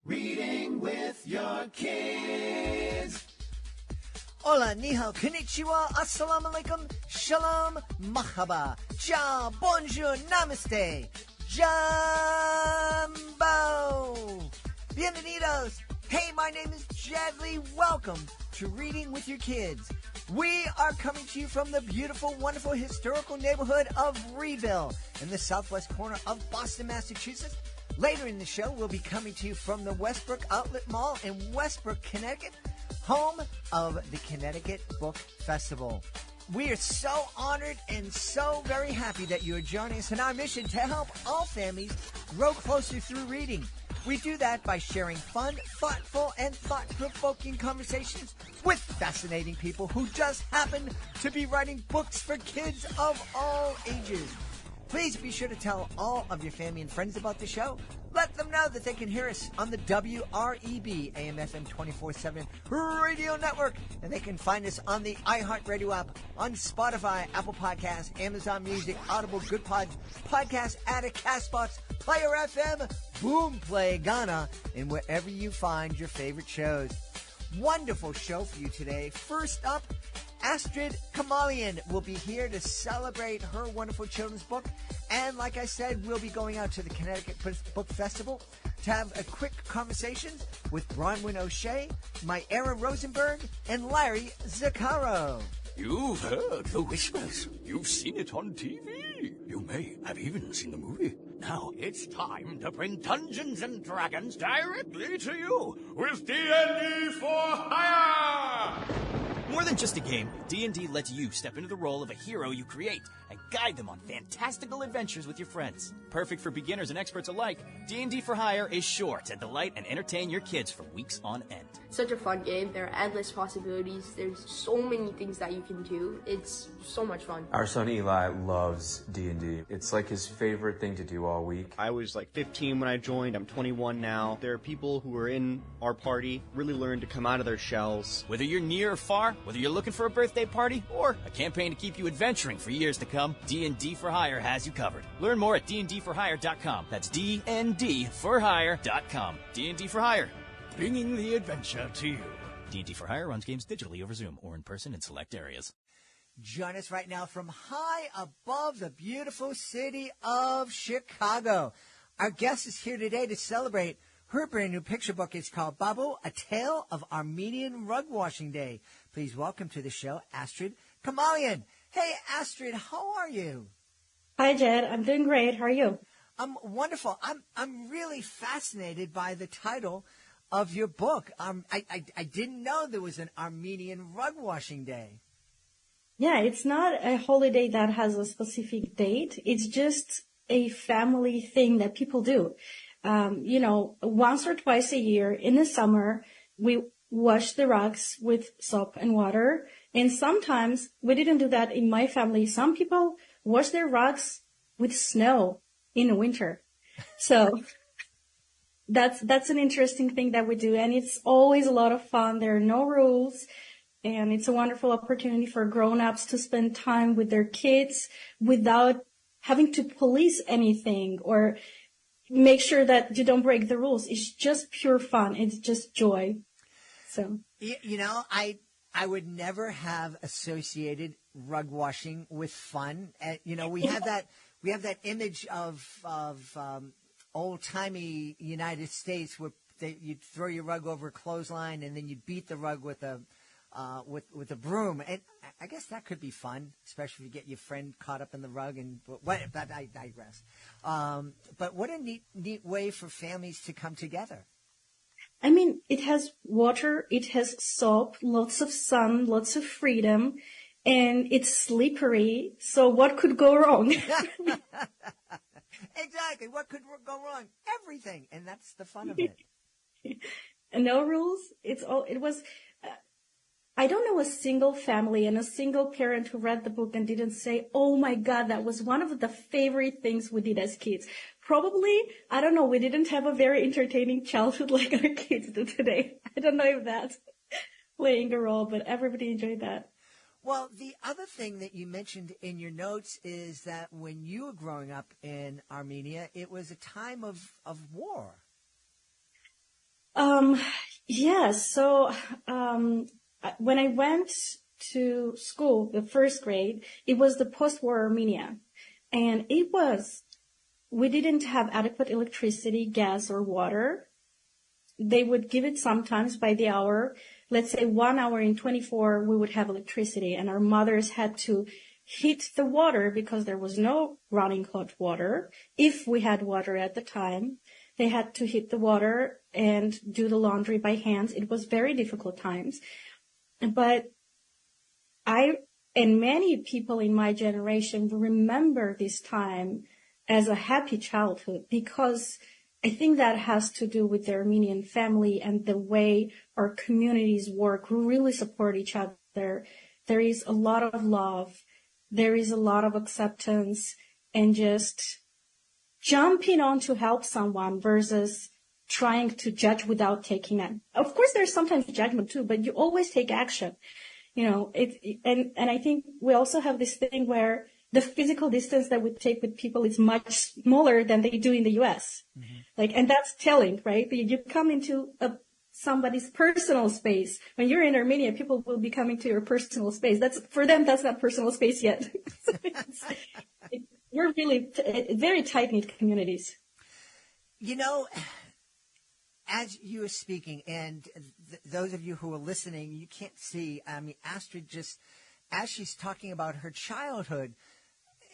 Reading with your kids. Hola, ni hao, konnichiwa, assalamu alaikum, shalom, mahaba, ciao, bonjour, namaste, jumbo, bienvenidos. Hey, my name is Jadley. Welcome to Reading with Your Kids. We are coming to you from the beautiful, wonderful, historical neighborhood of Reedville in the southwest corner of Boston, Massachusetts. Later in the show, we'll be coming to you from the Westbrook Outlet Mall in Westbrook, Connecticut, home of the Connecticut Book Festival. We are so honored and so very happy that you are joining us in our mission to help all families grow closer through reading. We do that by sharing fun, thoughtful, and thought-provoking conversations with fascinating people who just happen to be writing books for kids of all ages. Please be sure to tell all of your family and friends about the show. Let them know that they can hear us on the WREB AM/FM 24/7 radio network. And they can find us on the iHeartRadio app, on Spotify, Apple Podcasts, Amazon Music, Audible, Good Pods, Podcast Addict, CastBox, Player FM, Boom Play, Ghana, and wherever you find your favorite shows. Wonderful show for you today. First up, Astrid Kamalyan will be here to celebrate her wonderful children's book. And like I said, we'll be going out to the Connecticut Book Festival to have a quick conversation with Branwen O'Shea, Meira Rosenberg, and Larry Zaccaro. You've heard the whispers. You've seen it on TV. You may have even seen the movie. Now it's time to bring Dungeons and Dragons directly to you with D&D for Hire! More than just a game, D&D lets you step into the role of a hero you create and guide them on fantastical adventures with your friends. Perfect for beginners and experts alike, D&D for Hire is sure to delight and entertain your kids for weeks on end. Such a fun game. There are endless possibilities. There's so many things that you can do. It's so much fun. Our son Eli loves D&D. It's like his favorite thing to do all week. I was like 15 when I joined. I'm 21 now. There are people who are in our party, really learn to come out of their shells. Whether you're near or far, whether you're looking for a birthday party or a campaign to keep you adventuring for years to come, D&D for Hire has you covered. Learn more at dndforhire.com. That's dndforhire.com. D&D for Hire, bringing the adventure to you. D&D for Hire runs games digitally over Zoom or in person in select areas. Join us right now from high above the beautiful city of Chicago. Our guest is here today to celebrate her brand new picture book. Is called Babo, A Tale of Armenian Rug Washing Day. Please welcome to the show, Astrid Kamalyan. Hey, Astrid, how are you? Hi, Jed. I'm doing great. How are you? I'm wonderful. I'm really fascinated by the title of your book. I didn't know there was an Armenian Rug Washing Day. Yeah, it's not a holiday that has a specific date. It's just a family thing that people do. Once or twice a year in the summer, we wash the rugs with soap and water. And sometimes we didn't do that in my family. Some people wash their rugs with snow in the winter. So that's an interesting thing that we do. And it's always a lot of fun. There are no rules. And it's a wonderful opportunity for grown-ups to spend time with their kids without having to police anything or make sure that you don't break the rules. It's just pure fun. It's just joy. So, I would never have associated rug washing with fun. We have that image of old timey United States where you'd throw your rug over a clothesline and then you'd beat the rug with a broom. And I guess that could be fun, especially if you get your friend caught up in the rug. But I digress. But what a neat way for families to come together. I mean, it has water, it has soap, lots of sun, lots of freedom, and it's slippery. So what could go wrong? Exactly. What could go wrong? Everything. And that's the fun of it. No rules. I don't know a single family and a single parent who read the book and didn't say, oh my God, that was one of the favorite things we did as kids. Probably, I don't know, we didn't have a very entertaining childhood like our kids do today. I don't know if that's playing a role, but everybody enjoyed that. Well, the other thing that you mentioned in your notes is that when you were growing up in Armenia, it was a time of war. Yes. So when I went to school, the first grade, it was the post-war Armenia. And we didn't have adequate electricity, gas, or water. They would give it sometimes by the hour. Let's say 1 hour in 24, we would have electricity. And our mothers had to heat the water because there was no running hot water. If we had water at the time, they had to heat the water and do the laundry by hands. It was very difficult times. But I and many people in my generation remember this time as a happy childhood because I think that has to do with the Armenian family and the way our communities work. We really support each other. There is a lot of love. There is a lot of acceptance and just jumping on to help someone versus trying to judge without taking it. Of course, there's sometimes judgment too, but you always take action. And I think we also have this thing where the physical distance that we take with people is much smaller than they do in the U.S. Mm-hmm. And that's telling, right? You come into somebody's personal space. When you're in Armenia, people will be coming to your personal space. For them, that's not personal space yet. We're really very tight-knit communities. As you were speaking, and those of you who are listening, you can't see. I mean, Astrid as she's talking about her childhood,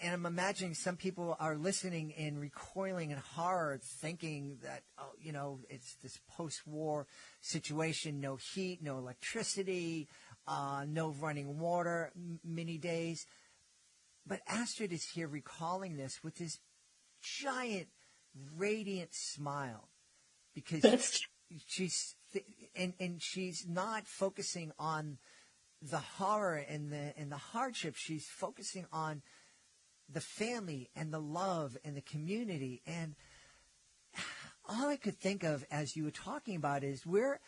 and I'm imagining some people are listening and recoiling in horror, thinking that, it's this post-war situation, no heat, no electricity, no running water, many days. But Astrid is here recalling this with this giant, radiant smile. Because she's not focusing on the horror and the hardship. She's focusing on the family and the love and the community. And all I could think of as you were talking about is we're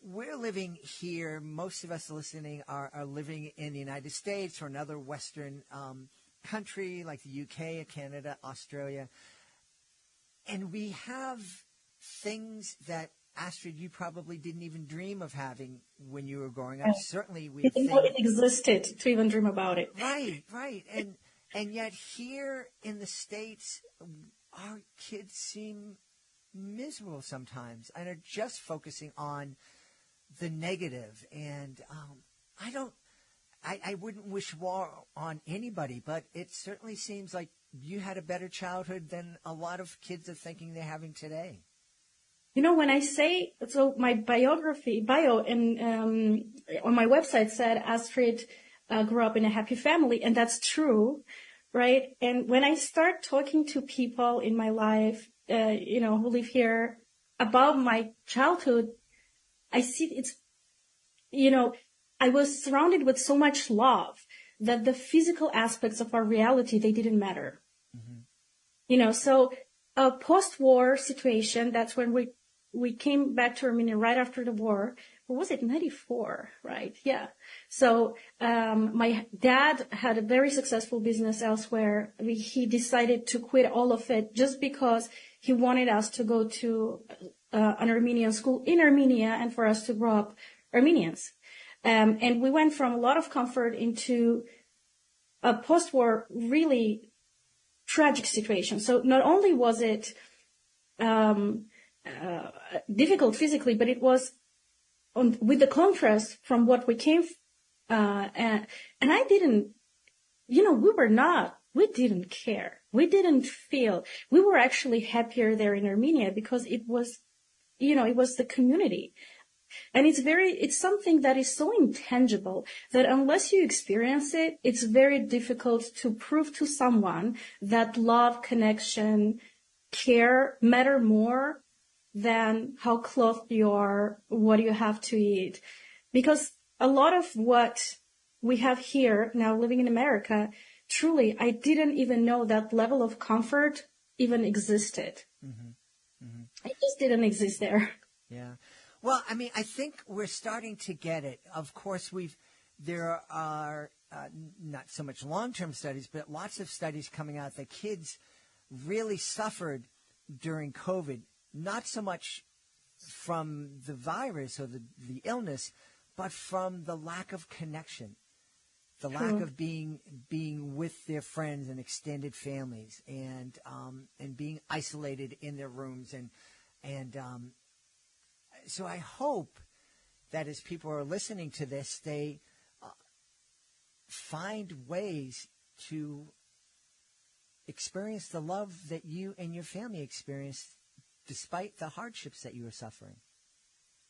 living here. Most of us listening are living in the United States or another Western country like the UK, Canada, Australia, and we have things that, Astrid, you probably didn't even dream of having when you were growing up. Certainly we didn't know it existed to even dream about it. Right. And yet here in the States, our kids seem miserable sometimes and are just focusing on the negative. And I wouldn't wish war on anybody, but it certainly seems like you had a better childhood than a lot of kids are thinking they're having today. When I say, so my bio and on my website said Astrid grew up in a happy family, and that's true, right? And when I start talking to people in my life, who live here about my childhood, I see I was surrounded with so much love that the physical aspects of our reality, they didn't matter. Mm-hmm. So a post-war situation, that's when we came back to Armenia right after the war. Or was it 94, right? Yeah. So my dad had a very successful business elsewhere. He decided to quit all of it just because he wanted us to go to an Armenian school in Armenia and for us to grow up Armenians. And we went from a lot of comfort into a post-war really tragic situation. So not only was it difficult physically, but it was with the contrast from what we came, and I didn't, we didn't care. We didn't feel, we were actually happier there in Armenia because it was, it was the community. And it's something that is so intangible that unless you experience it, it's very difficult to prove to someone that love, connection, care matter more than how clothed you are, what you have to eat. Because a lot of what we have here now living in America, truly, I didn't even know that level of comfort even existed. Mm-hmm. Mm-hmm. It just didn't exist there. Yeah. Well, I mean, I think we're starting to get it. Of course, there are not so much long-term studies, but lots of studies coming out that kids really suffered during COVID. Not so much from the virus or the illness, but from the lack of connection, the lack of being with their friends and extended families, and being isolated in their rooms, and so I hope that as people are listening to this, they find ways to experience the love that you and your family experienced despite the hardships that you were suffering.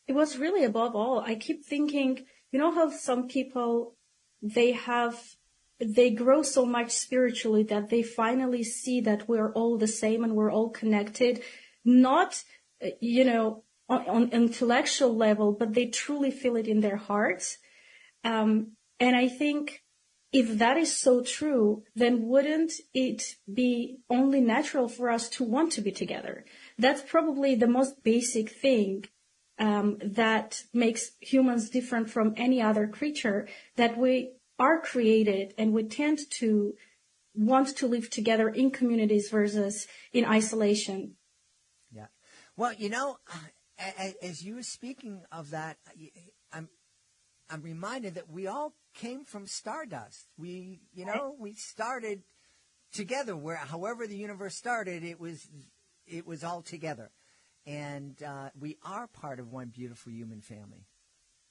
It was really above all. I keep thinking, you know how some people, they grow so much spiritually that they finally see that we're all the same and we're all connected, not, on intellectual level, but they truly feel it in their hearts. And I think if that is so true, then wouldn't it be only natural for us to want to be together? That's probably the most basic thing that makes humans different from any other creature, that we are created and we tend to want to live together in communities versus in isolation. Yeah. Well, as you were speaking of that, I'm reminded that we all came from stardust. We started together. However the universe started, it was all together, and we are part of one beautiful human family.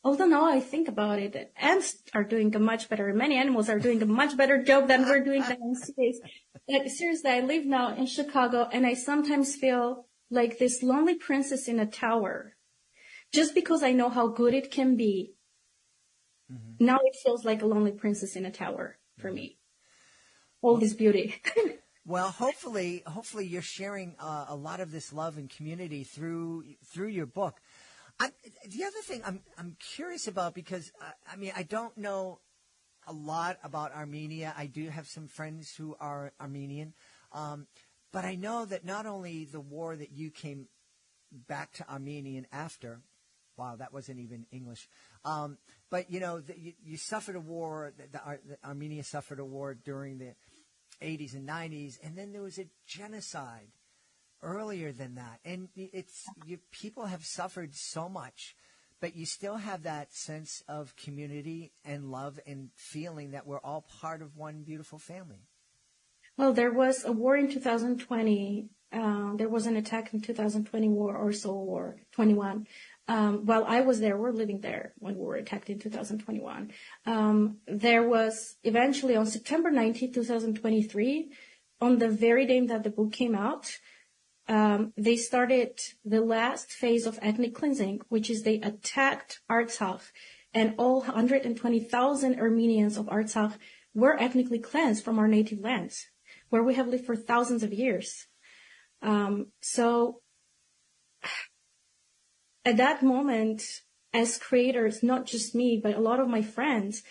Although now I think about it, ants are doing many animals are doing a much better job than we're doing these days. Like, seriously, I live now in Chicago, and I sometimes feel like this lonely princess in a tower, just because I know how good it can be. Mm-hmm. Now it feels like a lonely princess in a tower for me. All this beauty. Well, hopefully you're sharing a lot of this love and community through your book. The other thing I'm curious about, because I don't know a lot about Armenia. I do have some friends who are Armenian, but I know that not only the war that you came back to Armenian after. Wow, that wasn't even English. But you suffered a war. Armenia suffered a war during the 80s and 90s, and then there was a genocide earlier than that. And people have suffered so much, but you still have that sense of community and love and feeling that we're all part of one beautiful family. Well, there was a war in 2020. There was an attack in 2020 war, 21. While I was there, we're living there when we were attacked in 2021. There was eventually on September 19, 2023, on the very day that the book came out, they started the last phase of ethnic cleansing, which is they attacked Artsakh, and all 120,000 Armenians of Artsakh were ethnically cleansed from our native lands, where we have lived for thousands of years. So at that moment, as creators, not just me, but a lot of my friends,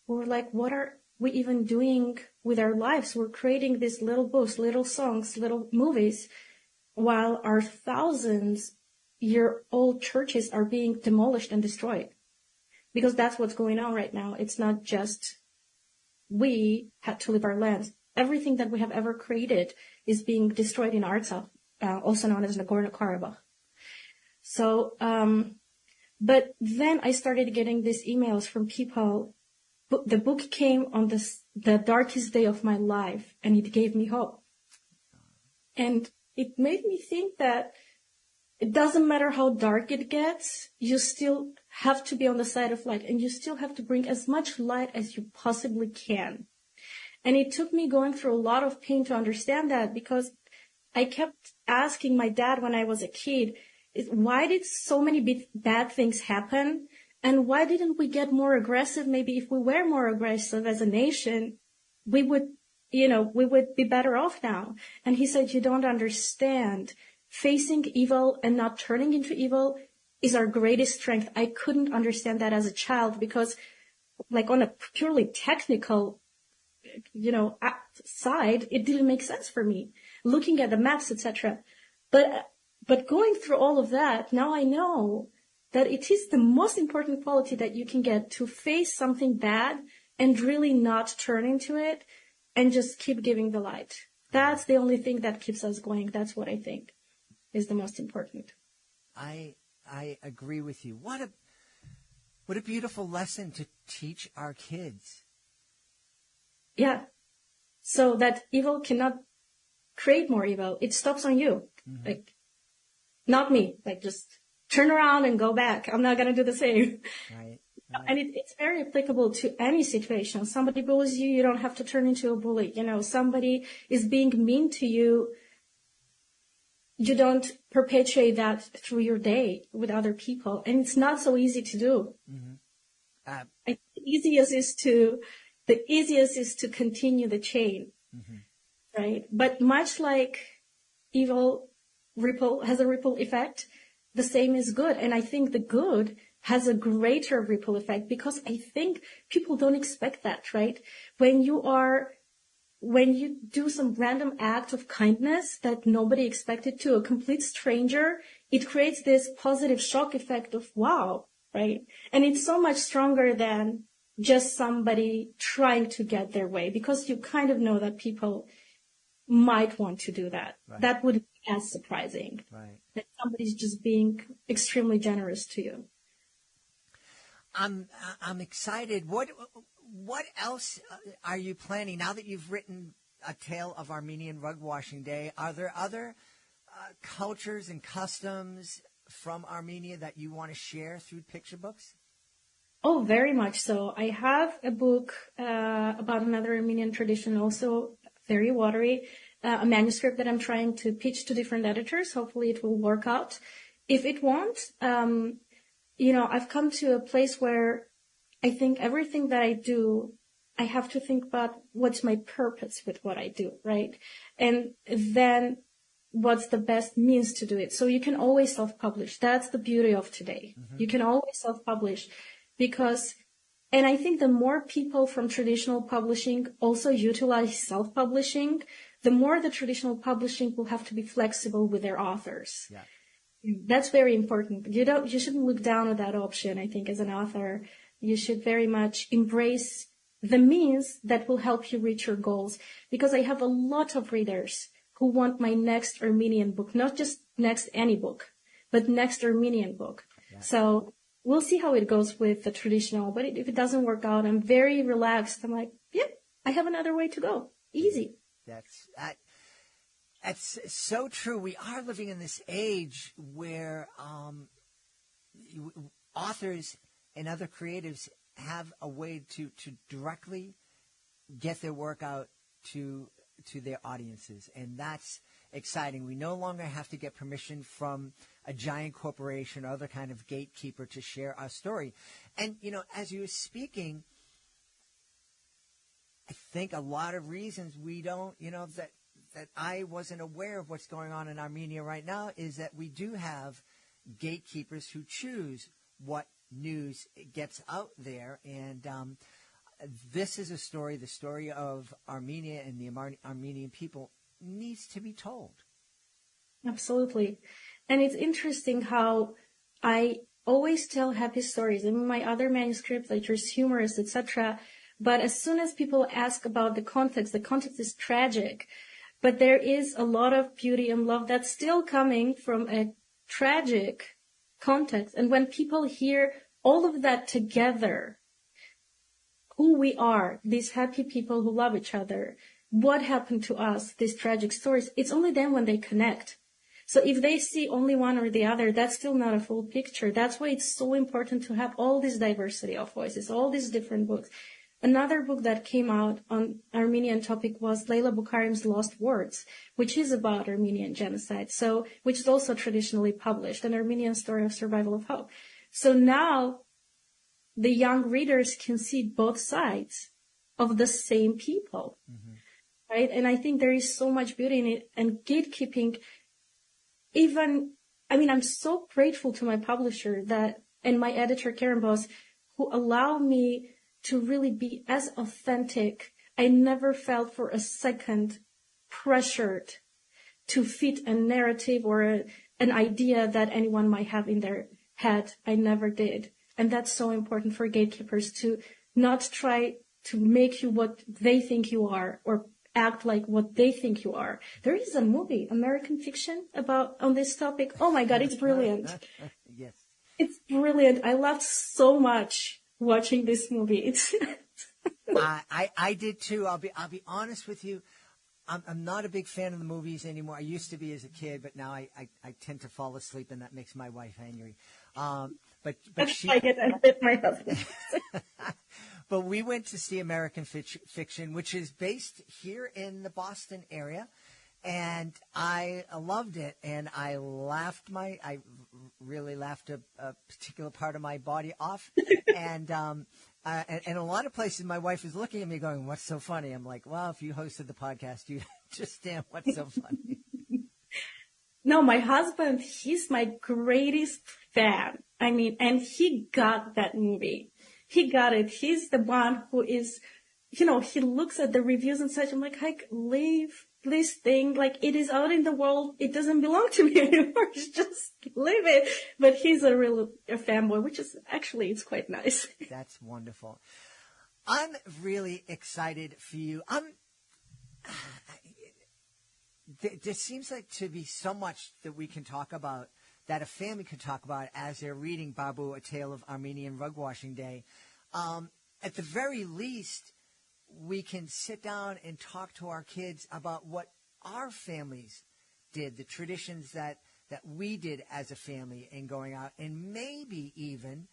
were like, what are we even doing with our lives? We're creating these little books, little songs, little movies, while our thousands-year-old churches are being demolished and destroyed. Because that's what's going on right now. It's not just we had to leave our lands. Everything that we have ever created is being destroyed in Artsakh, also known as Nagorno-Karabakh. So, but then I started getting these emails from people. The book came on the darkest day of my life, and it gave me hope. And it made me think that it doesn't matter how dark it gets, you still have to be on the side of light, and you still have to bring as much light as you possibly can. And it took me going through a lot of pain to understand that, because I kept asking my dad when I was a kid, why did so many bad things happen? And why didn't we get more aggressive? Maybe if we were more aggressive as a nation, we would be better off now. And he said, you don't understand. Facing evil and not turning into evil is our greatest strength. I couldn't understand that as a child because, like, on a purely technical, side, it didn't make sense for me. Looking at the maps, etc. But going through all of that, now I know that it is the most important quality that you can get, to face something bad and really not turn into it and just keep giving the light. That's the only thing that keeps us going. That's what I think is the most important. I I agree with you. What a beautiful lesson to teach our kids. Yeah. So that evil cannot create more evil. It stops on you. Mm-hmm. Like, not me. Like, just turn around and go back. I'm not going to do the same. Right. And it's very applicable to any situation. Somebody bullies you, you don't have to turn into a bully. You know, somebody is being mean to you. You don't perpetuate that through your day with other people. And it's not so easy to do. Mm-hmm. The easiest is to continue the chain. Mm-hmm. Right? But much like evil has a ripple effect, the same is good. And I think the good has a greater ripple effect because I think people don't expect that, right? When you do some random act of kindness that nobody expected to a complete stranger, it creates this positive shock effect of wow, right? And it's so much stronger than just somebody trying to get their way because you kind of know that people might want to do that. Right. That wouldn't be as surprising. Right. That somebody's just being extremely generous to you. I'm excited. What else are you planning now that you've written A Tale of Armenian Rug Washing Day? Are there other cultures and customs from Armenia that you want to share through picture books? Oh, very much so. I have a book about another Armenian tradition, also very watery, a manuscript that I'm trying to pitch to different editors. Hopefully it will work out. If it won't, I've come to a place where I think everything that I do, I have to think about what's my purpose with what I do, right? And then what's the best means to do it. So you can always self-publish. That's the beauty of today. Mm-hmm. You can always self-publish and I think the more people from traditional publishing also utilize self-publishing, the more the traditional publishing will have to be flexible with their authors. Yeah. That's very important. You shouldn't look down at that option, I think, as an author. You should very much embrace the means that will help you reach your goals. Because I have a lot of readers who want my next Armenian book, not just next any book, but next Armenian book. Yeah. So we'll see how it goes with the traditional. But if it doesn't work out, I'm very relaxed. I'm like, yep, I have another way to go. Easy. That's so true. We are living in this age where authors and other creatives have a way to directly get their work out to their audiences, and that's exciting. We no longer have to get permission from a giant corporation or other kind of gatekeeper to share our story. And, as you were speaking, I think a lot of reasons we don't, that I wasn't aware of what's going on in Armenia right now is that we do have gatekeepers who choose what news gets out there. And this is the story of Armenia and the Armenian people needs to be told. Absolutely. And it's interesting how I always tell happy stories. In my other manuscripts, like there's humorous, etc. But as soon as people ask about the context is tragic. But there is a lot of beauty and love that's still coming from a tragic context. And when people hear all of that together, who we are, these happy people who love each other, what happened to us, these tragic stories, it's only then when they connect. So if they see only one or the other, that's still not a full picture. That's why it's so important to have all this diversity of voices, all these different books. Another book that came out on Armenian topic was Leila Bukharim's Lost Words, which is about Armenian genocide, which is also traditionally published, an Armenian story of survival of hope. So now the young readers can see both sides of the same people, right? And I think there is so much beauty in it. And gatekeeping, I'm so grateful to my publisher and my editor, Karen Boss, who allow me to really be as authentic. I never felt for a second pressured to fit a narrative or an idea that anyone might have in their head. I never did. And that's so important for gatekeepers to not try to make you what they think you are or act like what they think you are. There is a movie, American Fiction, on this topic. Oh my God, it's brilliant. Yes. It's brilliant. I laughed so much watching this movie. It's I did too. I'll be honest with you. I'm not a big fan of the movies anymore. I used to be as a kid, but now I tend to fall asleep, and that makes my wife angry. But she, I get that with my husband. but we went to see American Fiction, which is based here in the Boston area, and I loved it. And I really laughed a particular part of my body off, and a lot of places, my wife is looking at me going, "What's so funny?" I'm like, "Well, if you hosted the podcast, you understand what's so funny." No, my husband, he's my greatest fan. I mean, and he got that movie. He got it. He's the one who is, he looks at the reviews and such. I'm like, leave this thing. Like, it is out in the world. It doesn't belong to me anymore. Just leave it. But he's a fanboy, which is actually, it's quite nice. That's wonderful. I'm really excited for you. There seems like to be so much that we can talk about, that a family can talk about as they're reading Babo, A Tale of Armenian Rug Washing Day. At the very least, we can sit down and talk to our kids about what our families did, the traditions that we did as a family in going out, and maybe even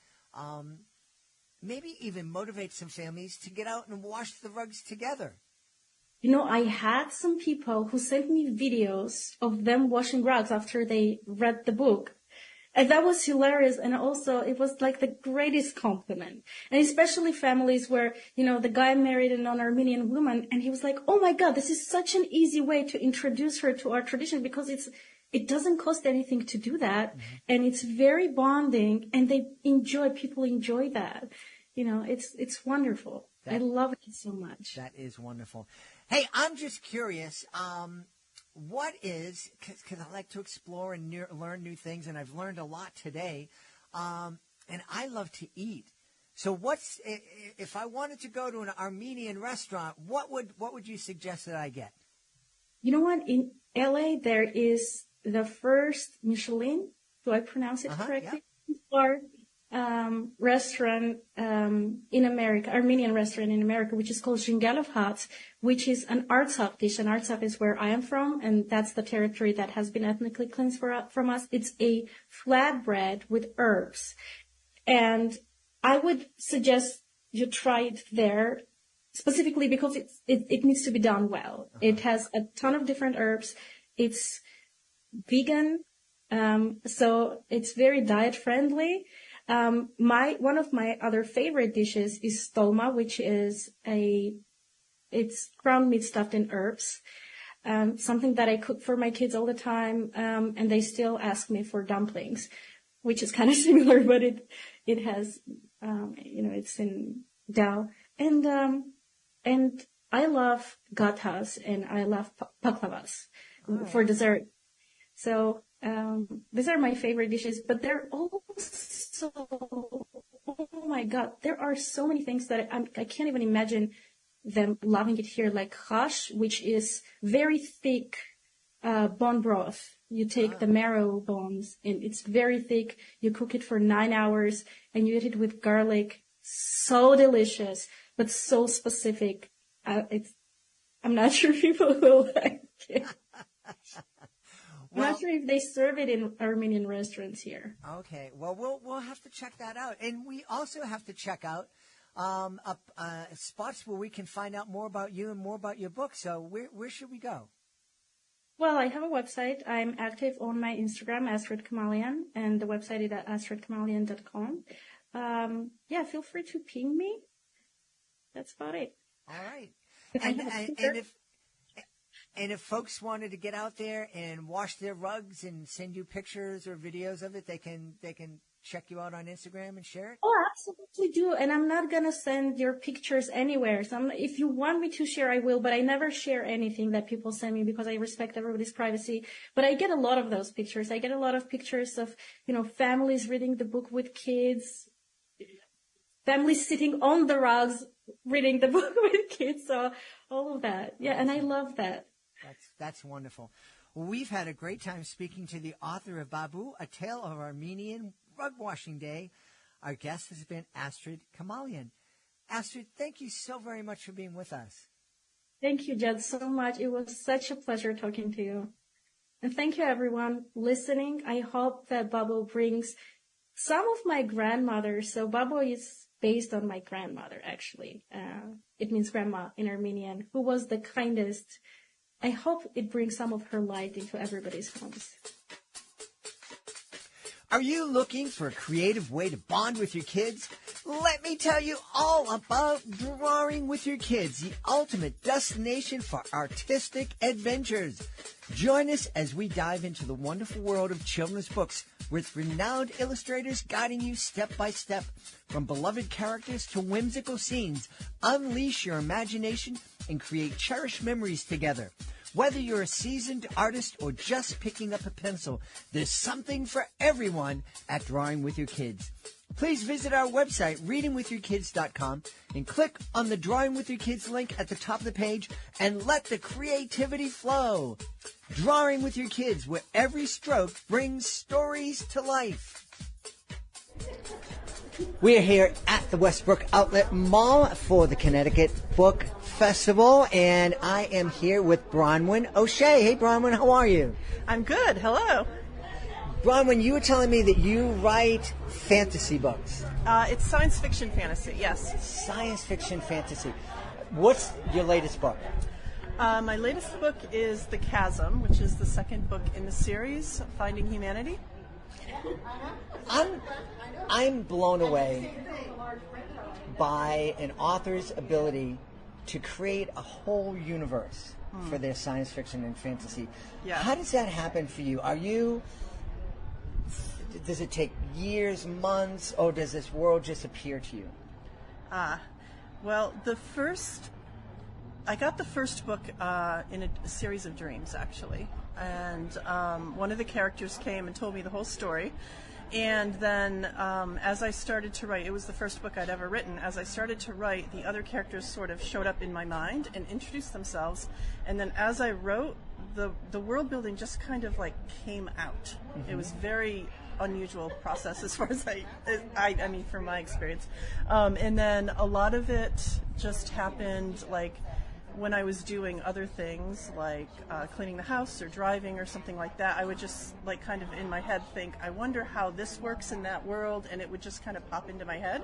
motivate some families to get out and wash the rugs together. I had some people who sent me videos of them washing rugs after they read the book. And that was hilarious. And also, it was like the greatest compliment. And especially families where, the guy married a non-Armenian woman, and he was like, "Oh my God, this is such an easy way to introduce her to our tradition, because it doesn't cost anything to do that. Mm-hmm. And it's very bonding, and people enjoy that. It's wonderful. I love it so much." That is wonderful. Hey, I'm just curious, what is, because I like to explore and learn new things, and I've learned a lot today, and I love to eat. So if I wanted to go to an Armenian restaurant, what would you suggest that I get? You know what? In LA, there is the first Michelin, do I pronounce it correctly? Yeah. Restaurant in America, Armenian restaurant in America, which is called Zhingalov Hats, which is an Artsakh dish. And Artsakh is where I am from, and that's the territory that has been ethnically cleansed from us. It's a flatbread with herbs. And I would suggest you try it there, specifically because it needs to be done well. Uh-huh. It has a ton of different herbs. It's vegan, so it's very diet friendly. One of my other favorite dishes is stolma, which is it's ground meat stuffed in herbs. Something that I cook for my kids all the time, and they still ask me for dumplings, which is kind of similar, but it has, it's in dal. And I love gathas and I love paklavas for dessert. So, these are my favorite dishes, but they're also, oh my God, there are so many things that I can't even imagine them loving it here, like hash, which is very thick, bone broth. You take the marrow bones, and it's very thick. You cook it for 9 hours, and you eat it with garlic. So delicious, but so specific. I'm not sure people will like it. I'm not sure if they serve it in Armenian restaurants here. Okay. Well, we'll have to check that out. And we also have to check out spots where we can find out more about you and more about your book. So where should we go? Well, I have a website. I'm active on my Instagram, Astrid Kamalyan, and the website is at astridkamalyan.com. Feel free to ping me. That's about it. All right. And if folks wanted to get out there and wash their rugs and send you pictures or videos of it, they can check you out on Instagram and share it? Oh, absolutely do. And I'm not going to send your pictures anywhere. So if you want me to share, I will, but I never share anything that people send me because I respect everybody's privacy. But I get a lot of those pictures. I get a lot of pictures of, families reading the book with kids, families sitting on the rugs reading the book with kids. So all of that. Yeah. And I love that. That's wonderful. Well, we've had a great time speaking to the author of Babo, A Tale of Armenian Rug Washing Day. Our guest has been Astrid Kamalyan. Astrid, thank you so very much for being with us. Thank you, Jed, so much. It was such a pleasure talking to you. And thank you, everyone listening. I hope that Babo brings some of my grandmother. So Babo is based on my grandmother, actually. It means grandma in Armenian, who was the kindest. I hope it brings some of her light into everybody's homes. Are you looking for a creative way to bond with your kids? Let me tell you all about Drawing with Your Kids, the ultimate destination for artistic adventures. Join us as we dive into the wonderful world of children's books with renowned illustrators guiding you step by step. From beloved characters to whimsical scenes, unleash your imagination and create cherished memories together. Whether you're a seasoned artist or just picking up a pencil, there's something for everyone at Drawing with Your Kids. Please visit our website, readingwithyourkids.com, and click on the Drawing with Your Kids link at the top of the page and let the creativity flow. Drawing with Your Kids, where every stroke brings stories to life. We're here at the Westbrook Outlet Mall for the Connecticut Book Festival, and I am here with Branwen O'Shea. Hey, Branwen, how are you? I'm good. Hello. Branwen, you were telling me that you write fantasy books. It's science fiction fantasy, yes. Science fiction fantasy. What's your latest book? My latest book is The Chasm, which is the second book in the series, Finding Humanity. I'm blown away by an author's ability to create a whole universe for their science fiction and fantasy. Yeah. How does that happen for you? Does it take years, months, or does this world just appear to you? Well, I got the first book in a series of dreams, actually. And one of the characters came and told me the whole story. And then as I started to write, it was the first book I'd ever written. As I started to write, the other characters sort of showed up in my mind and introduced themselves. And then as I wrote, the world building just kind of like came out. Mm-hmm. It was very unusual process as far as I mean, from my experience. And then a lot of it just happened like when I was doing other things like cleaning the house or driving or something like that. I would just like kind of in my head think, I wonder how this works in that world, and it would just kind of pop into my head,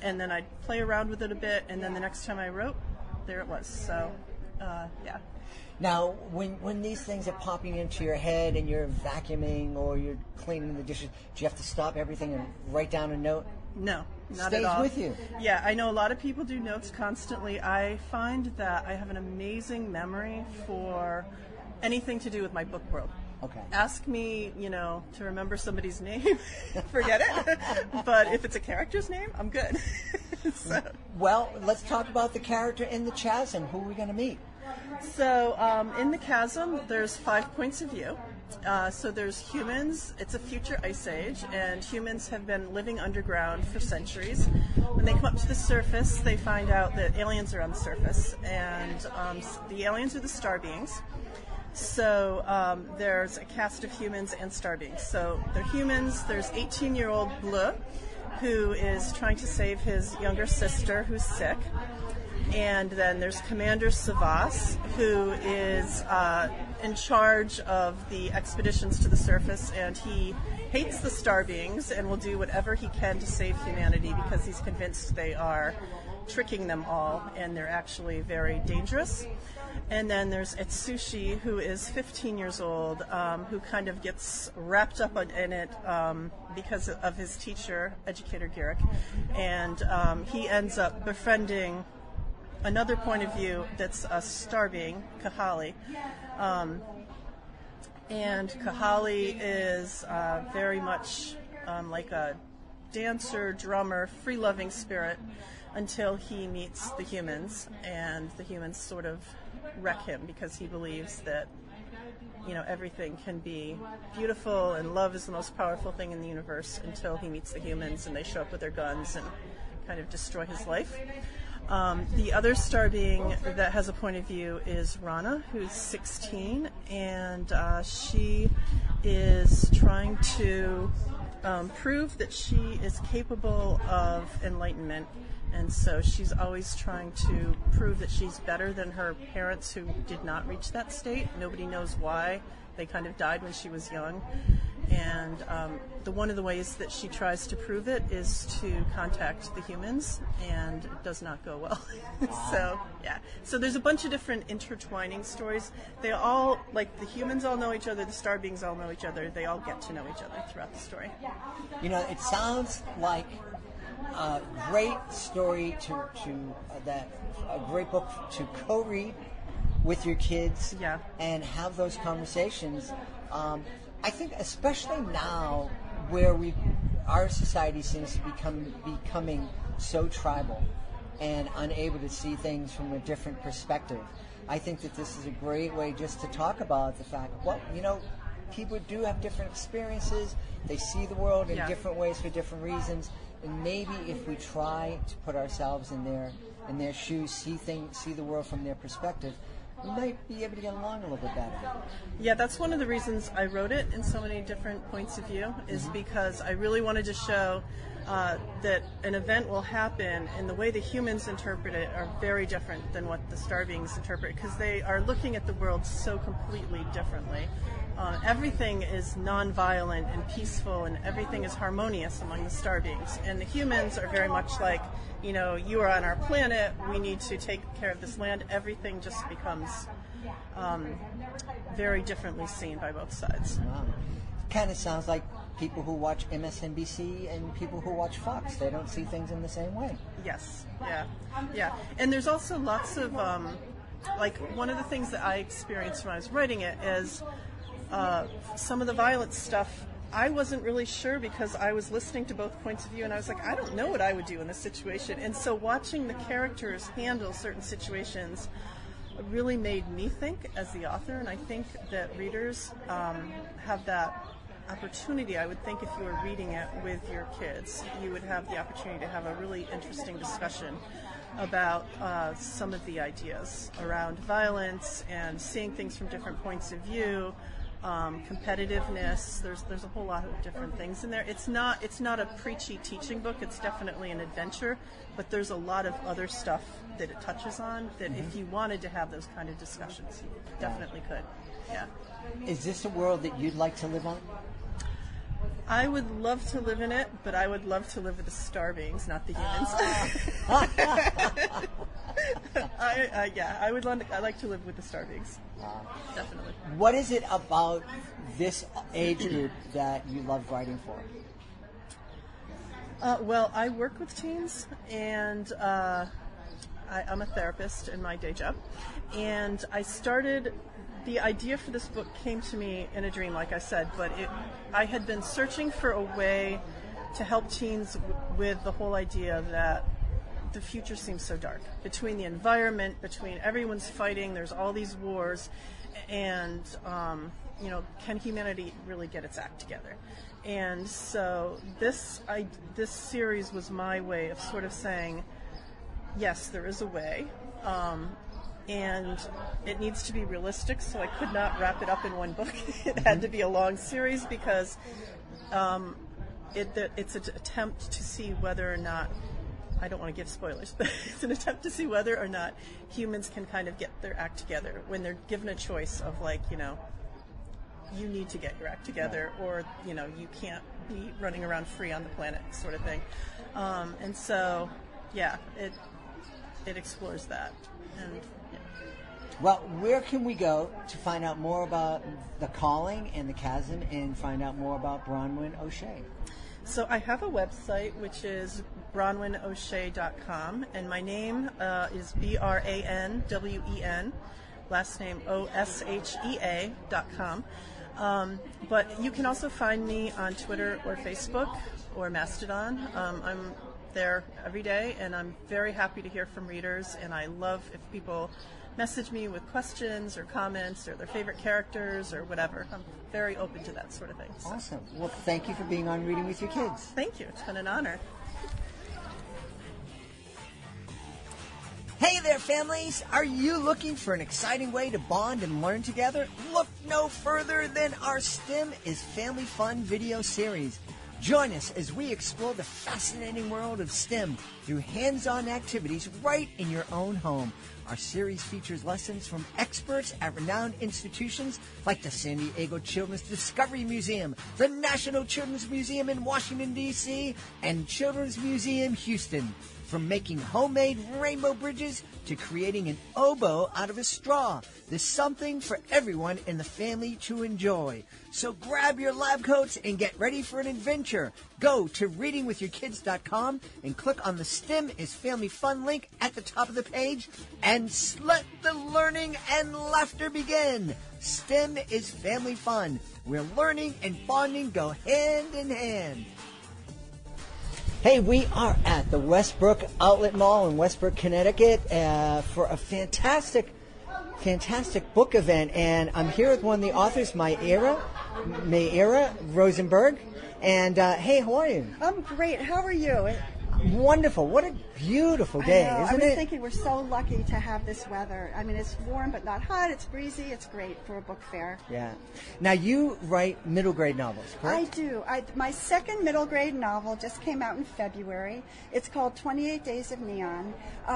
and then I'd play around with it a bit, and then the next time I wrote, there it was. So yeah. Now, when these things are popping into your head and you're vacuuming or you're cleaning the dishes, do you have to stop everything and write down a note? No, not Stays at all. with you. Yeah, I know a lot of people do notes constantly. I find that I have an amazing memory for anything to do with my book world. Okay. Ask me, to remember somebody's name, forget it. But if it's a character's name, I'm good. So. Well, let's talk about the character in the Chasm. Who are we going to meet? So in the Chasm, there's 5 points of view. So there's humans. It's a future ice age, and humans have been living underground for centuries. When they come up to the surface, they find out that aliens are on the surface, and the aliens are the star beings. So there's a cast of humans and star beings. So they're humans. There's 18-year-old Bleu, who is trying to save his younger sister who's sick. And then there's Commander Savas, who is in charge of the expeditions to the surface, and he hates the star beings and will do whatever he can to save humanity because he's convinced they are tricking them all, and they're actually very dangerous. And then there's Etsushi, who is 15 years old, who kind of gets wrapped up in it because of his teacher, Educator Garrick, and he ends up befriending another point of view that's a star being, Kahali. And Kahali is very much like a dancer, drummer, free-loving spirit until he meets the humans, and the humans sort of wreck him because he believes that everything can be beautiful and love is the most powerful thing in the universe until he meets the humans and they show up with their guns and kind of destroy his life. The other star being that has a point of view is Rana, who's 16, and she is trying to prove that she is capable of enlightenment. And so she's always trying to prove that she's better than her parents who did not reach that state. Nobody knows why. They kind of died when she was young. And one of the ways that she tries to prove it is to contact the humans, and it does not go well. So, yeah. So there's a bunch of different intertwining stories. They all, like, the humans all know each other, the star beings all know each other. They all get to know each other throughout the story. You know, it sounds like a great story a great book to co-read with your kids, and have those conversations. I think especially now where our society seems to becoming so tribal and unable to see things from a different perspective. I think that this is a great way just to talk about the fact, well, you know, people do have different experiences. They see the world in different ways for different reasons. And maybe if we try to put ourselves in their shoes, see the world from their perspective, we might be able to get along a little bit better. Yeah, that's one of the reasons I wrote it in so many different points of view, is because I really wanted to show that an event will happen, and the way the humans interpret it are very different than what the star beings interpret, because they are looking at the world so completely differently. Everything is non-violent and peaceful, and everything is harmonious among the star beings. And the humans are very much like, you know, you are on our planet, we need to take care of this land. Everything just becomes very differently seen by both sides. Wow. Kind of sounds like people who watch MSNBC and people who watch Fox. They don't see things in the same way. Yes, yeah. And there's also lots of, like, one of the things that I experienced when I was writing it is some of the violent stuff, I wasn't really sure because I was listening to both points of view, and I was like, I don't know what I would do in this situation. And so watching the characters handle certain situations really made me think as the author, and I think that readers have that opportunity. I would think if you were reading it with your kids, you would have the opportunity to have a really interesting discussion about some of the ideas around violence and seeing things from different points of view. Competitiveness. There's a whole lot of different things in there. It's not a preachy teaching book. It's definitely an adventure, but there's a lot of other stuff that it touches on that if you wanted to have those kind of discussions, you definitely could. Yeah. Is this a world that you'd like to live on? I would love to live in it, but I would love to live with the star beings, not the humans. I like to live with the star beings. Definitely. What is it about this age group that you love writing for? Well, I work with teens, and I'm a therapist in my day job. And the idea for this book came to me in a dream, like I said, but I had been searching for a way to help teens with the whole idea that the future seems so dark. Between the environment, between everyone's fighting, there's all these wars, and can humanity really get its act together? And so this series was my way of sort of saying, yes, there is a way, and it needs to be realistic, so I could not wrap it up in one book. It had to be a long series because it's an attempt to see whether or not, I don't want to give spoilers, but it's an attempt to see whether or not humans can kind of get their act together when they're given a choice of, like, you need to get your act together, or, you can't be running around free on the planet, sort of thing. And so, yeah, it explores that. And well, where can we go to find out more about The Calling and The Chasm and find out more about Branwen O'Shea? So I have a website, which is BranwenO'Shea.com, and my name is BranWen, last name OSHEA.com. But you can also find me on Twitter or Facebook or Mastodon. I'm there every day, and I'm very happy to hear from readers, and I love if people message me with questions or comments or their favorite characters or whatever. I'm very open to that sort of thing. So. Awesome. Well, thank you for being on Reading with Your Kids. Thank you. It's been an honor. Hey there, families! Are you looking for an exciting way to bond and learn together? Look no further than our STEM is Family Fun video series. Join us as we explore the fascinating world of STEM through hands-on activities right in your own home. Our series features lessons from experts at renowned institutions like the San Diego Children's Discovery Museum, the National Children's Museum in Washington, D.C., and Children's Museum Houston. From making homemade rainbow bridges to creating an oboe out of a straw, there's something for everyone in the family to enjoy. So grab your lab coats and get ready for an adventure. Go to readingwithyourkids.com and click on the STEM is Family Fun link at the top of the page and let the learning and laughter begin. STEM is family fun, where learning and bonding go hand in hand. Hey, we are at the Westbrook Outlet Mall in Westbrook, Connecticut for a fantastic book event. And I'm here with one of the authors, Meira Rosenberg. And hey, how are you? I'm great. How are you? Wonderful. What a beautiful day, isn't it? I was thinking we're so lucky to have this weather. I mean, it's warm but not hot. It's breezy. It's great for a book fair. Yeah. Now, you write middle grade novels, correct? I do. My second middle grade novel just came out in February. It's called 28 Days of Neon.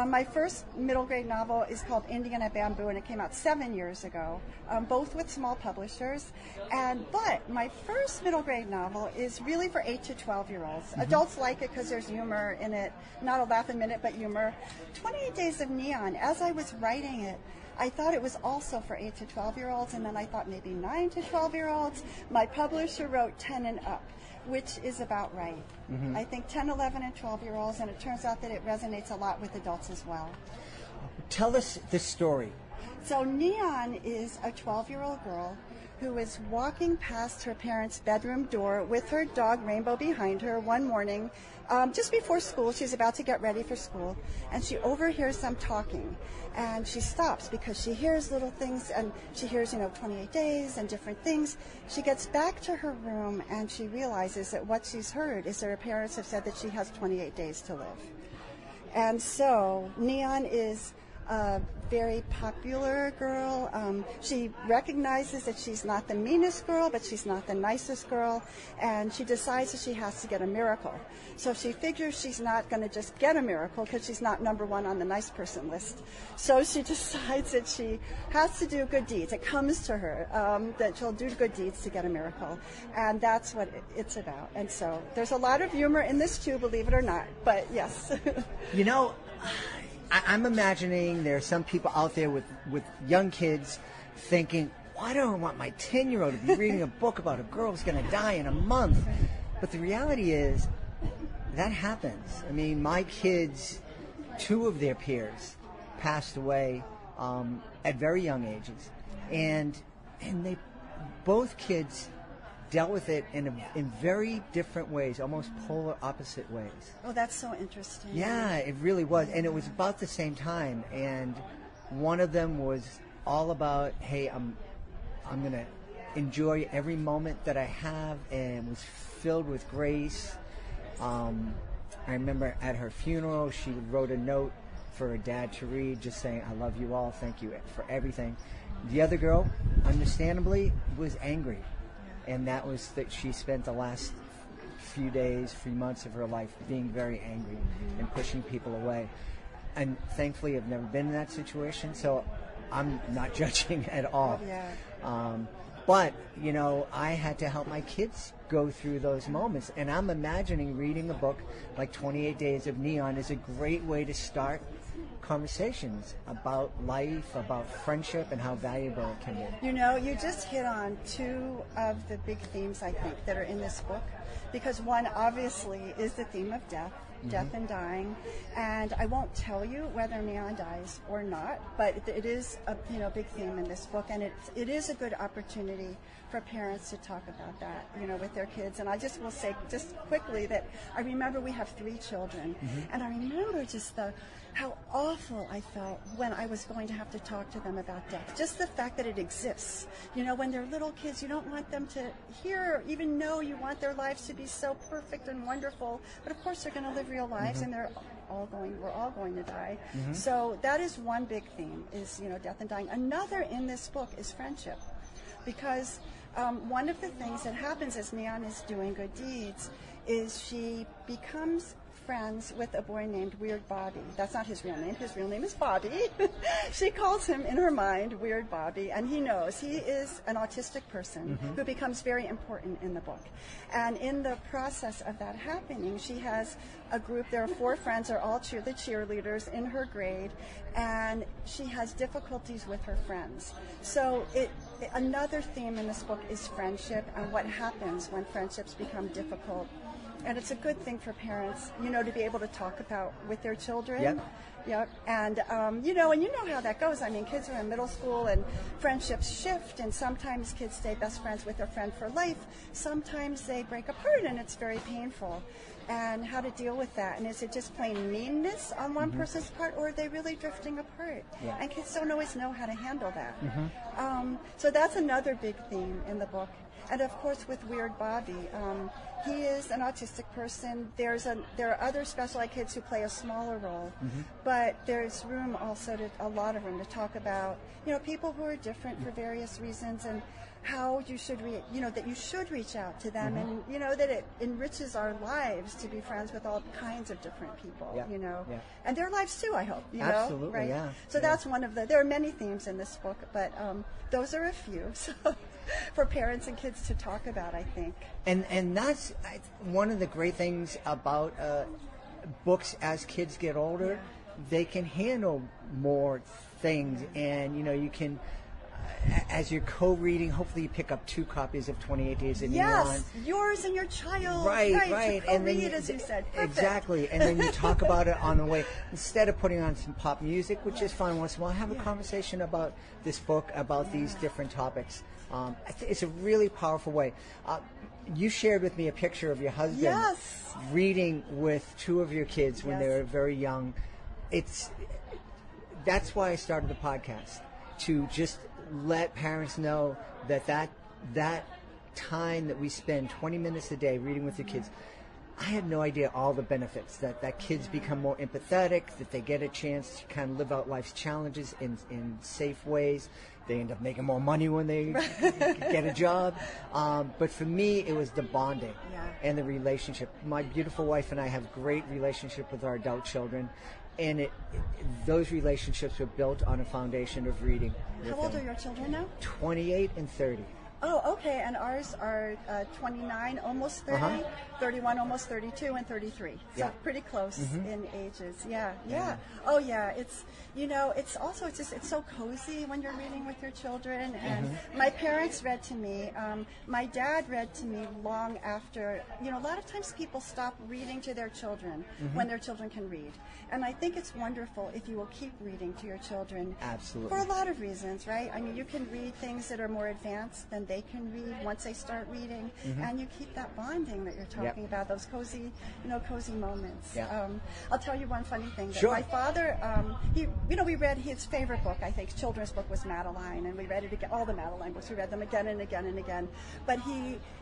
My first middle grade novel is called Indiana Bamboo, and it came out 7 years ago, both with small publishers. But my first middle grade novel is really for 8 to 12-year-olds. Mm-hmm. Adults like it because there's humor in it, not a laugh a minute, but humor. 28 Days of Neon, as I was writing it, I thought it was also for 8 to 12-year-olds, and then I thought maybe 9 to 12-year-olds. My publisher wrote 10 and up, which is about right. Mm-hmm. I think 10, 11, and 12-year-olds, and it turns out that it resonates a lot with adults as well. Tell us the story. So Neon is a 12-year-old girl who is walking past her parents' bedroom door with her dog Rainbow behind her one morning, just before school. She's about to get ready for school, and she overhears them talking. And she stops because she hears little things, and she hears, 28 days and different things. She gets back to her room, and she realizes that what she's heard is that her parents have said that she has 28 days to live. And so Neon is a very popular girl. She recognizes that she's not the meanest girl, but she's not the nicest girl, and she decides that she has to get a miracle. So she figures she's not going to just get a miracle because she's not number one on the nice person list. So she decides that she has to do good deeds. It comes to her that she'll do good deeds to get a miracle, and that's what it's about. And so there's a lot of humor in this too, believe it or not, but yes. I'm imagining there are some people out there with young kids thinking, why do I want my 10-year-old to be reading a book about a girl who's going to die in a month? But the reality is that happens. I mean, my kids, 2 of their peers passed away at very young ages. And they both kids dealt with it in very different ways, almost polar opposite ways. Oh, that's so interesting. Yeah, it really was. And it was about the same time. And one of them was all about, hey, I'm going to enjoy every moment that I have, and was filled with grace. I remember at her funeral, she wrote a note for her dad to read, just saying, I love you all, thank you for everything. The other girl, understandably, was angry. And that was that she spent the last few months of her life being very angry and pushing people away. And thankfully, I've never been in that situation, so I'm not judging at all. Yeah. But, I had to help my kids go through those moments. And I'm imagining reading a book like 28 Days of Neon is a great way to start conversations about life, about friendship, and how valuable it can be. You just hit on 2 of the big themes, I think, that are in this book. Because one, obviously, is the theme of death. Death and dying, and I won't tell you whether Neon dies or not, but it is a big theme in this book, and it is a good opportunity for parents to talk about that with their kids. And I just will say just quickly that I remember we have 3 children, and I remember just how awful I felt when I was going to have to talk to them about death. Just the fact that it exists. When they're little kids, you don't want them to hear or even know. You want their lives to be so perfect and wonderful. But of course, they're going to live real lives, and we're all going to die. So that is one big theme, is death and dying. Another in this book is friendship, because one of the things that happens as Neon is doing good deeds is she becomes friends with a boy named Weird Bobby. That's not his real name. His real name is Bobby. She calls him in her mind Weird Bobby, and he knows he is an autistic person who becomes very important in the book. And in the process of that happening, she has a group. There are 4 friends, are all the cheerleaders in her grade, and she has difficulties with her friends. So another theme in this book is friendship and what happens when friendships become difficult. And it's a good thing for parents, to be able to talk about with their children. Yep. And, and you know how that goes. I mean, kids are in middle school and friendships shift, and sometimes kids stay best friends with their friend for life. Sometimes they break apart, and it's very painful. And how to deal with that. And is it just plain meanness on one person's part, or are they really drifting apart? Yeah. And kids don't always know how to handle that. So that's another big theme in the book. And of course, with Weird Bobby, he is an autistic person. There are other special ed kids who play a smaller role, but there's room also a lot of room to talk about, people who are different for various reasons, and how you should that you should reach out to them, and that it enriches our lives to be friends with all kinds of different people, and their lives too, I hope, Absolutely, right? yeah. So that's one of there are many themes in this book, but those are a few. So for parents and kids to talk about, I think. And that's one of the great things about books as kids get older. They can handle more things, and you can, as you're co-reading, hopefully you pick up 2 copies of 28 Days of Neon. Yes, yours and your child. Right. And then as you said. Perfect. Exactly. And then you talk about it on the way. Instead of putting on some pop music, which is fun once in a while, have a conversation about this book, about these different topics. It's a really powerful way. You shared with me a picture of your husband reading with 2 of your kids when they were very young. That's why I started the podcast, to just let parents know that time that we spend 20 minutes a day reading with your kids, I had no idea all the benefits, that kids become more empathetic, that they get a chance to kind of live out life's challenges in safe ways. They end up making more money when they get a job. But for me, it was the bonding and the relationship. My beautiful wife and I have great relationship with our adult children. And those relationships were built on a foundation of reading. How old are your children now? 28 and 30. Oh, okay. And ours are 29, almost 30, 31, almost 32, and 33. So pretty close in ages. Yeah. Oh, yeah. It's, it's also, it's so cozy when you're reading with your children. And my parents read to me. My dad read to me long after, a lot of times people stop reading to their children when their children can read. And I think it's wonderful if you will keep reading to your children. Absolutely. For a lot of reasons, right? I mean, you can read things that are more advanced than they can read once they start reading, and you keep that bonding that you're talking about, those cozy moments. I'll tell you one funny thing. That my father, we read his favorite book, I think, children's book was Madeline, and we read it again, all the Madeline books, we read them again and again and again. But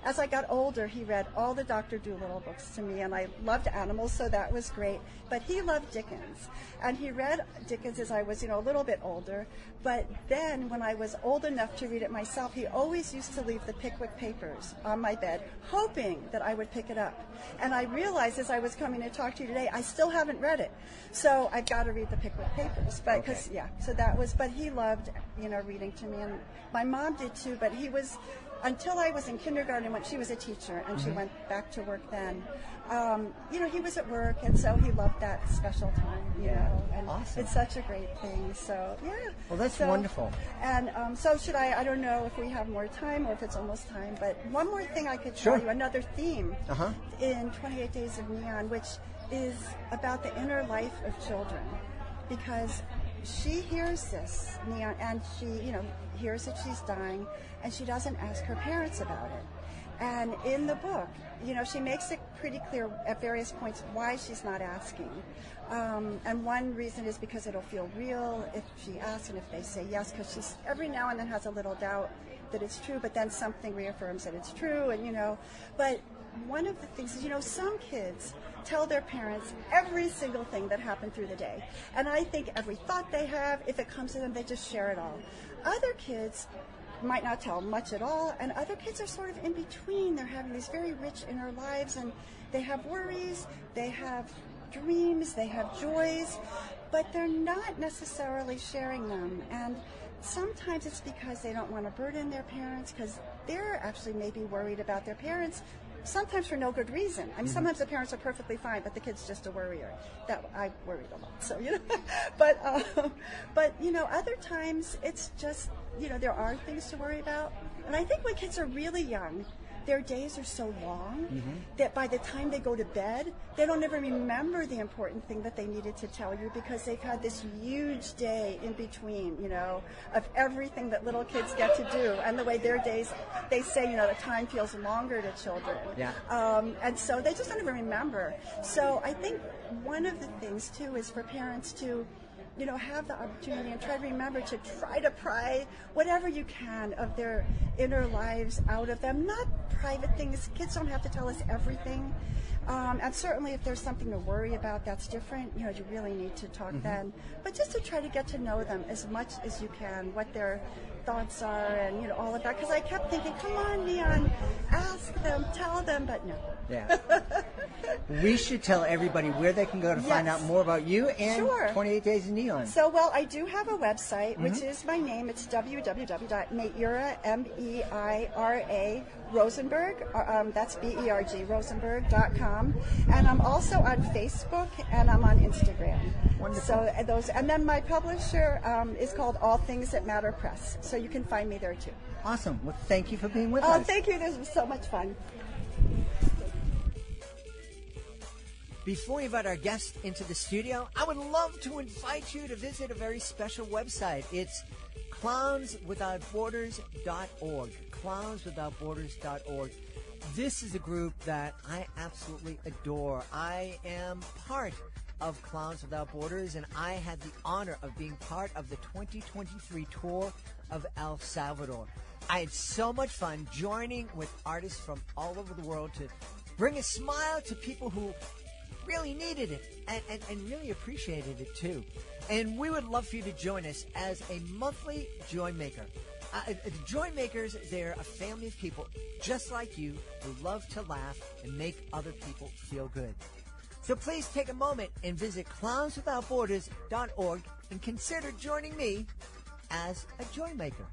as I got older, he read all the Dr. Dolittle books to me, and I loved animals, so that was great. But he loved Dickens, and he read Dickens as I was, a little bit older. But then, when I was old enough to read it myself, he always used to leave the Pickwick Papers on my bed, hoping that I would pick it up. And I realized as I was coming to talk to you today, I still haven't read it. So I've got to read the Pickwick Papers. But but he loved, reading to me, and my mom did too. But he was, until I was in kindergarten, when she was a teacher, and she went back to work then. He was at work, and so he loved that special time, you know. And awesome. It's such a great thing. So, Well, that's wonderful. And so should I don't know if we have more time or if it's almost time, but one more thing I could tell you, another theme in 28 Days of Neon, which is about the inner life of children. Because she hears this, Neon, and she, hears that she's dying, and she doesn't ask her parents about it. And in the book, she makes it pretty clear at various points why she's not asking. And one reason is because it'll feel real if she asks and if they say yes, because she every now and then has a little doubt that it's true, but then something reaffirms that it's true, and But one of the things is, some kids tell their parents every single thing that happened through the day. And I think every thought they have, if it comes to them, they just share it all. Other kids might not tell much at all, and other kids are sort of in between. They're having these very rich inner lives, and They have worries, they have dreams, they have joys, but they're not necessarily sharing them. And sometimes it's because they don't want to burden their parents, because they're actually maybe worried about their parents, sometimes for no good reason. I mean, sometimes the parents are perfectly fine, but the kid's just a worrier. That I worried a lot, so but other times it's just there are things to worry about. And I think when kids are really young, their days are so long that by the time they go to bed, they don't ever remember the important thing that they needed to tell you, because they've had this huge day in between, of everything that little kids get to do. And the way their days, they say, the time feels longer to children. Yeah. And so they just don't even remember. So I think one of the things, too, is for parents to have the opportunity and try to remember to try to pry whatever you can of their inner lives out of them. Not private things. Kids don't have to tell us everything. And certainly if there's something to worry about, that's different. You really need to talk then. But just to try to get to know them as much as you can, what their thoughts are and, all of that. Because I kept thinking, come on, Neon, ask them, tell them, but no. Yeah. We should tell everybody where they can go to find out more about you and 28 Days in Neon. So, well, I do have a website, which is my name. It's www.Meira, M-E-I-R-A, Rosenberg, that's B-E-R-G, Rosenberg.com. And I'm also on Facebook, and I'm on Instagram. Wonderful. So and then my publisher is called All Things That Matter Press, so you can find me there, too. Awesome. Well, thank you for being with us. us. Oh, thank you. This was so much fun. Before we invite our guest into the studio, I would love to invite you to visit a very special website. It's clownswithoutborders.org. Clownswithoutborders.org. This is a group that I absolutely adore. I am part of Clowns Without Borders, and I had the honor of being part of the 2023 tour of El Salvador. I had so much fun joining with artists from all over the world to bring a smile to people who really needed it and really appreciated it too. And we would love for you to join us as a monthly Joy Maker. The Joy Makers, they're a family of people just like you who love to laugh and make other people feel good. So please take a moment and visit clownswithoutborders.org and consider joining me as a Joy Maker.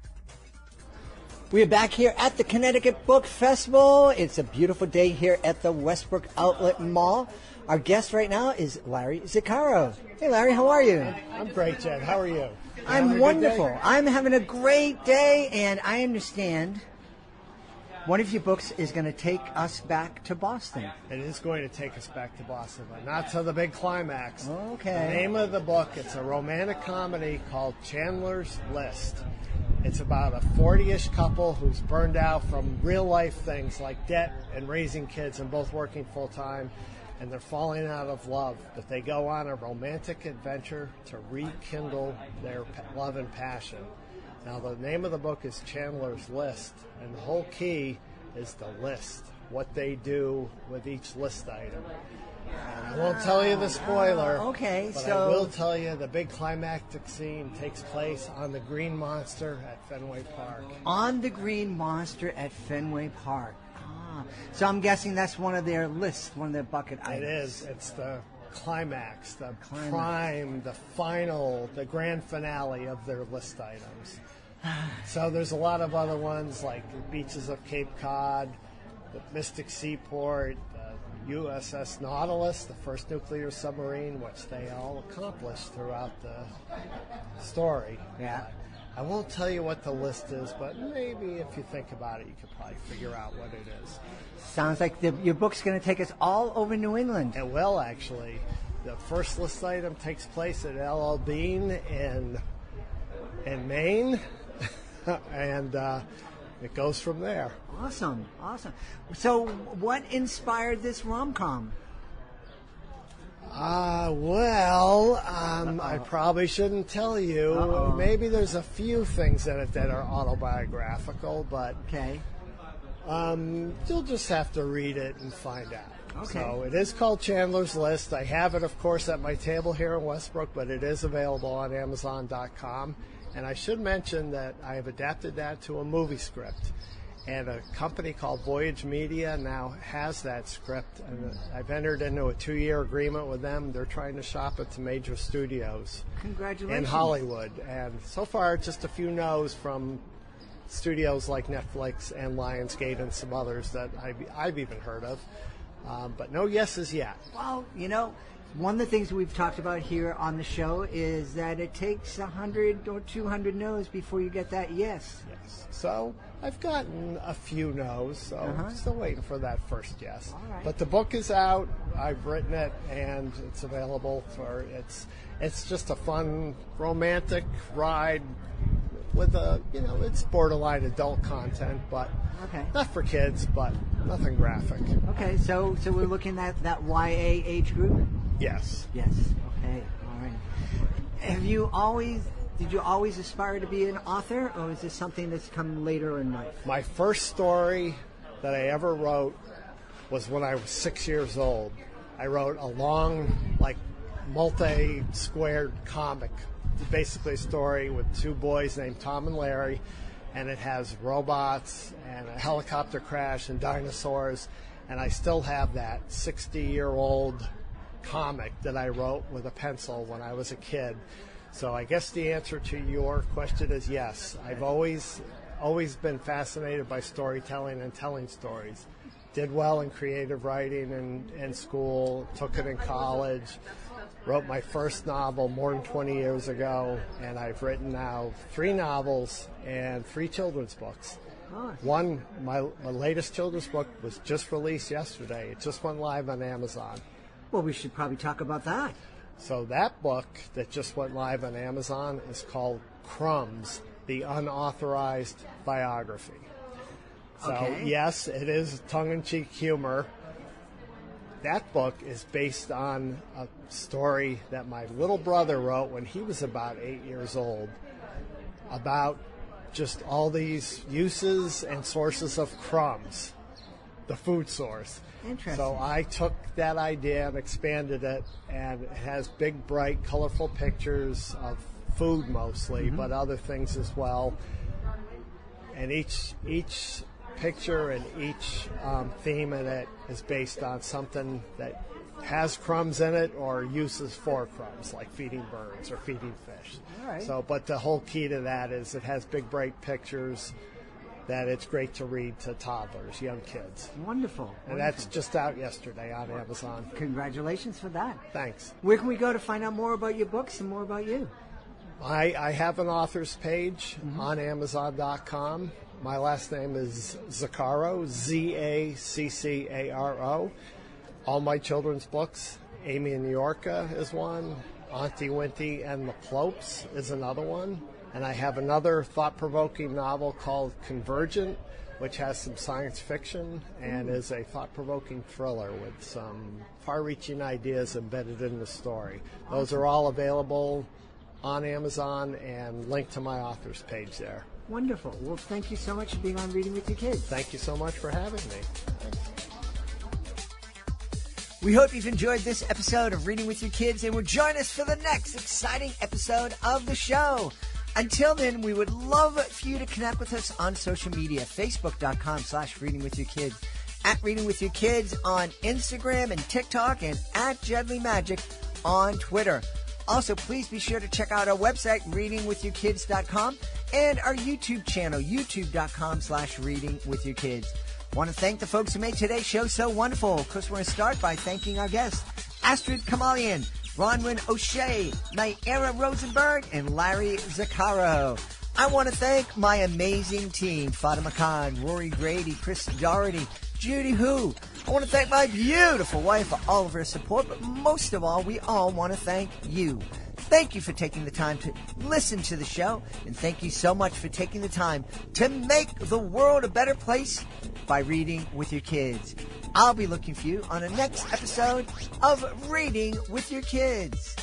We are back here at the Connecticut Book Festival. It's a beautiful day here at the Westbrook Outlet Mall. Our guest right now is Larry Zuccaro. Hey, Larry, how are you? I'm great, Jed. How are you? I'm wonderful. I'm having a great day, and I understand one of your books is going to take us back to Boston. It is going to take us back to Boston, but not to the big climax. Okay. The name of the book, it's a romantic comedy called Chandler's List. It's about a 40-ish couple who's burned out from real-life things like debt and raising kids and both working full-time, and they're falling out of love. But they go on a romantic adventure to rekindle their love and passion. Now, the name of the book is Chandler's List, and the whole key is the list, what they do with each list item. And I won't tell you the spoiler, okay, but so I will tell you the big climactic scene takes place on the Green Monster at Fenway Park. On the Green Monster at Fenway Park. So I'm guessing that's one of their lists, one of their bucket items. It is. It's the climax, the prime, the final, the grand finale of their list items. So there's a lot of other ones like the beaches of Cape Cod, the Mystic Seaport, the USS Nautilus, the first nuclear submarine, which they all accomplished throughout the story. Yeah. I won't tell you what the list is, but maybe if you think about it, you could probably figure out what it is. Sounds like your book's going to take us all over New England. It will, actually. The first list item takes place at L.L. Bean in Maine, and it goes from there. Awesome. So what inspired this rom-com? I probably shouldn't tell you. Uh-oh. Maybe there's a few things in it that are autobiographical, but okay. You'll just have to read it and find out. Okay. So it is called Chandler's List. I have it, of course, at my table here in Westbrook, but it is available on Amazon.com. And I should mention that I have adapted that to a movie script. And a company called Voyage Media now has that script, and I've entered into a 2-year agreement with them. They're trying to shop it to major studios Congratulations. in Hollywood. And so far, just a few no's from studios like Netflix and Lionsgate and some others that I've even heard of. But no yeses yet. Well, one of the things we've talked about here on the show is that it takes 100 or 200 no's before you get that yes. Yes. So I've gotten a few no's, so I'm still waiting for that first yes. All right. But the book is out. I've written it, and it's available for it's just a fun, romantic ride with it's borderline adult content, but not for kids, but nothing graphic. Okay, so we're looking at that YA age group? Yes. Yes. Okay. All right. Did you always aspire to be an author, or is this something that's come later in life? My first story that I ever wrote was when I was 6 years old. I wrote a long, multi-squared comic, basically a story with two boys named Tom and Larry, and it has robots and a helicopter crash and dinosaurs, and I still have that 60-year-old comic that I wrote with a pencil when I was a kid. So I guess the answer to your question is yes. I've always been fascinated by storytelling and telling stories. Did well in creative writing in school, took it in college, wrote my first novel more than 20 years ago, and I've written now 3 novels and 3 children's books. One, my latest children's book was just released yesterday. It just went live on Amazon. Well, we should probably talk about that. So that book that just went live on Amazon is called Crumbs, the Unauthorized Biography. So, yes, it is tongue-in-cheek humor. That book is based on a story that my little brother wrote when he was about 8 years old about just all these uses and sources of crumbs, the food source. Interesting. So I took that idea and expanded it, and it has big, bright, colorful pictures of food mostly, but other things as well. And each picture and each theme in it is based on something that has crumbs in it or uses for crumbs, like feeding birds or feeding fish. All right. So, but the whole key to that is it has big, bright pictures that it's great to read to toddlers, young kids. Wonderful. And that's just out yesterday on Amazon. Congratulations for that. Thanks. Where can we go to find out more about your books and more about you? I have an author's page on Amazon.com. My last name is Zaccaro, Zaccaro. All my children's books, Amy and Yorka is one, Auntie Winty and the Plopes is another one. And I have another thought-provoking novel called Convergent, which has some science fiction and is a thought-provoking thriller with some far-reaching ideas embedded in the story. Those are all available on Amazon and linked to my author's page there. Wonderful. Well, thank you so much for being on Reading with Your Kids. Thank you so much for having me. Thanks. We hope you've enjoyed this episode of Reading with Your Kids and will join us for the next exciting episode of the show. Until then, we would love for you to connect with us on social media, facebook.com/readingwithyourkids, at Reading with Your Kids on Instagram and TikTok, and at Jedley Magic on Twitter. Also, please be sure to check out our website, readingwithyourkids.com, and our YouTube channel, youtube.com/readingwithyourkids. I want to thank the folks who made today's show so wonderful. Of course, we're going to start by thanking our guests, Astrid Kamalyan, Branwen O'Shea, Meira Rosenberg, and Larry Zaccaro. I want to thank my amazing team, Fatima Khan, Rory Grady, Chris Doherty, Judy Hu. I want to thank my beautiful wife for all of her support, but most of all, we all want to thank you. Thank you for taking the time to listen to the show, and thank you so much for taking the time to make the world a better place by reading with your kids. I'll be looking for you on the next episode of Reading with Your Kids.